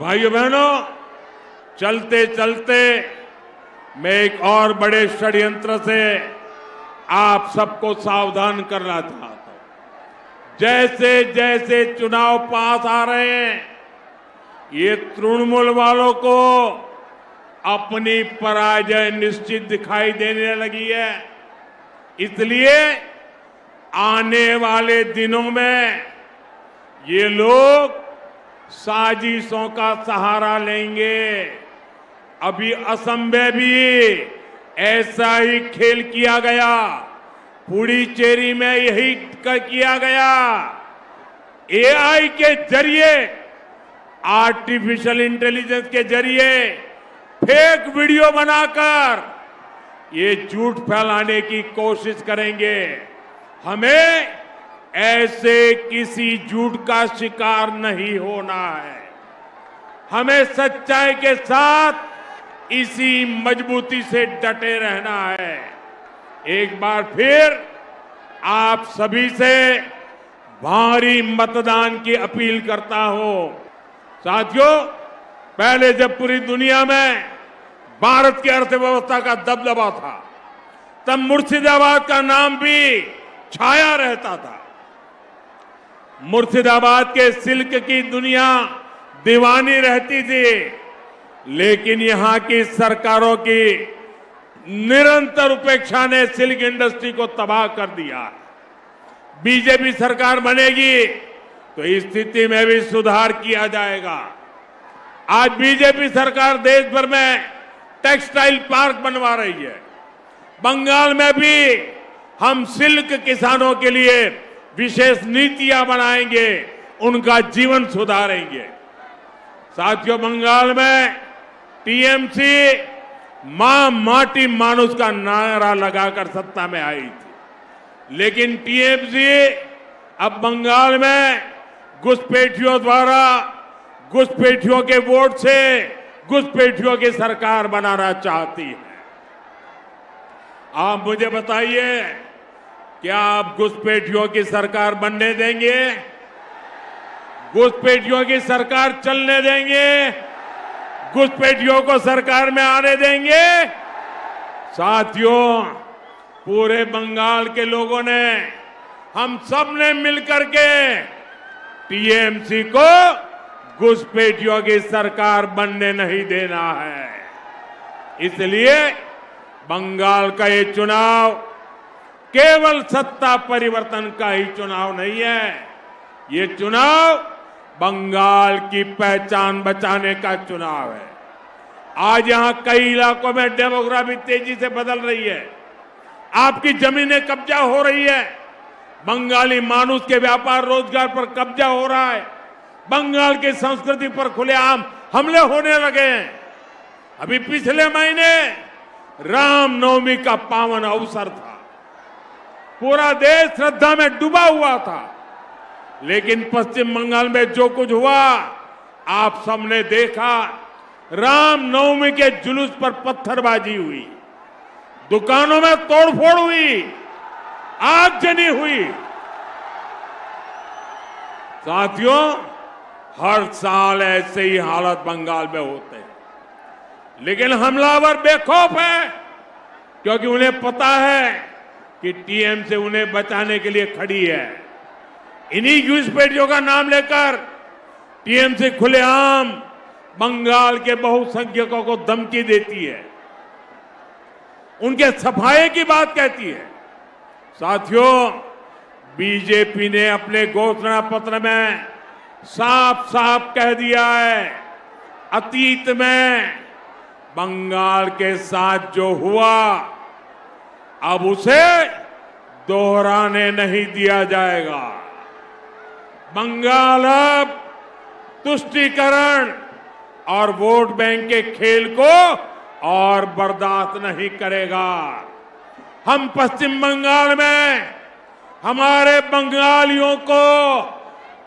भाइयों बहनों, चलते चलते मैं एक और बड़े षड्यंत्र से आप सबको सावधान करना चाहता हूं। जैसे जैसे चुनाव पास आ रहे हैं, ये तृणमूल वालों को अपनी पराजय निश्चित दिखाई देने लगी है। इसलिए आने वाले दिनों में ये लोग साजिशों का सहारा लेंगे। अभी असम में भी ऐसा ही खेल किया गया, पुडुचेरी में यही किया गया। एआई के जरिए, आर्टिफिशियल इंटेलिजेंस के जरिए फेक वीडियो बनाकर ये झूठ फैलाने की कोशिश करेंगे। हमें ऐसे किसी झूठ का शिकार नहीं होना है। हमें सच्चाई के साथ इसी मजबूती से डटे रहना है। एक बार फिर आप सभी से भारी मतदान की अपील करता हूं। साथियों, पहले जब पूरी दुनिया में भारत की अर्थव्यवस्था का दबदबा था, तब मुर्शिदाबाद का नाम भी छाया रहता था। मुर्शिदाबाद के सिल्क की दुनिया दीवानी रहती थी, लेकिन यहां की सरकारों की निरंतर उपेक्षा ने सिल्क इंडस्ट्री को तबाह कर दिया। बीजेपी सरकार बनेगी तो इस स्थिति में भी सुधार किया जाएगा। आज बीजेपी सरकार देश भर में टेक्सटाइल पार्क बनवा रही है। बंगाल में भी हम सिल्क किसानों के लिए विशेष नीतियां बनाएंगे, उनका जीवन सुधारेंगे। साथियों, बंगाल में टीएमसी मां माटी मानुष का नारा लगाकर सत्ता में आई थी, लेकिन टीएमसी अब बंगाल में घुसपैठियों द्वारा, घुसपैठियों के वोट से घुसपैठियों की सरकार बनाना चाहती है। आप मुझे बताइए, क्या आप घुसपैठियों की सरकार बनने देंगे? घुसपैठियों की सरकार चलने देंगे? घुसपैठियों को सरकार में आने देंगे? साथियों, पूरे बंगाल के लोगों ने, हम सब ने मिलकर के टीएमसी को घुसपैठियों की सरकार बनने नहीं देना है। इसलिए बंगाल का ये चुनाव केवल सत्ता परिवर्तन का ही चुनाव नहीं है। ये चुनाव बंगाल की पहचान बचाने का चुनाव है। आज यहां कई इलाकों में डेमोग्राफी तेजी से बदल रही है। आपकी जमीनें कब्जा हो रही है। बंगाली मानुष के व्यापार रोजगार पर कब्जा हो रहा है। बंगाल की संस्कृति पर खुलेआम हमले होने लगे हैं। अभी पिछले महीने रामनवमी का पावन अवसर था। पूरा देश श्रद्धा में डूबा हुआ था, लेकिन पश्चिम बंगाल में जो कुछ हुआ आप सबने देखा। रामनवमी के जुलूस पर पत्थरबाजी हुई, दुकानों में तोड़फोड़ हुई, आगजनी हुई। साथियों, हर साल ऐसे ही हालत बंगाल में होते हैं, लेकिन हमलावर बेखौफ है, क्योंकि उन्हें पता है कि टीएमसी उन्हें बचाने के लिए खड़ी है। इन्हीं घुसपैठियों का नाम लेकर टीएमसी खुलेआम बंगाल के बहुसंख्यकों को धमकी देती है, उनके सफाये की बात कहती है। साथियों, बीजेपी ने अपने घोषणा पत्र में साफ साफ कह दिया है, अतीत में बंगाल के साथ जो हुआ अब उसे दोहराने नहीं दिया जाएगा। बंगाल अब तुष्टीकरण और वोट बैंक के खेल को और बर्दाश्त नहीं करेगा। हम पश्चिम बंगाल में हमारे बंगालियों को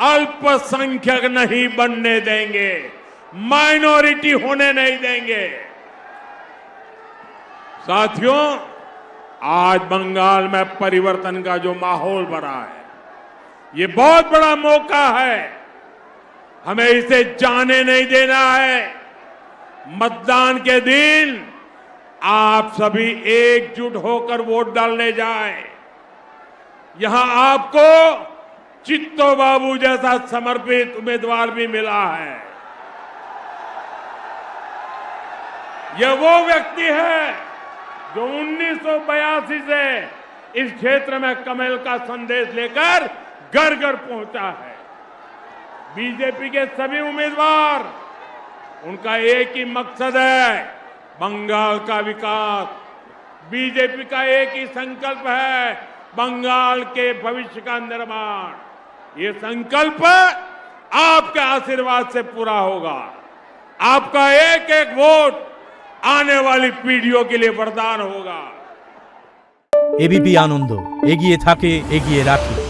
अल्पसंख्यक नहीं बनने देंगे, माइनॉरिटी होने नहीं देंगे। साथियों, आज बंगाल में परिवर्तन का जो माहौल बना है, ये बहुत बड़ा मौका है। हमें इसे जाने नहीं देना है। मतदान के दिन आप सभी एकजुट होकर वोट डालने जाएं। यहां आपको चित्तो बाबू जैसा समर्पित उम्मीदवार भी मिला है। यह वो व्यक्ति है जो 1982 से इस क्षेत्र में कमल का संदेश लेकर घर घर पहुंचा है। बीजेपी के सभी उम्मीदवार, उनका एक ही मकसद है, बंगाल का विकास। बीजेपी का एक ही संकल्प है, बंगाल के भविष्य का निर्माण। ये संकल्प आपके आशीर्वाद से पूरा होगा। आपका एक एक वोट आने वाली पीढ़ियों के लिए वरदान होगा। एबीपी आनंद एगिए थाके एगिए राखे।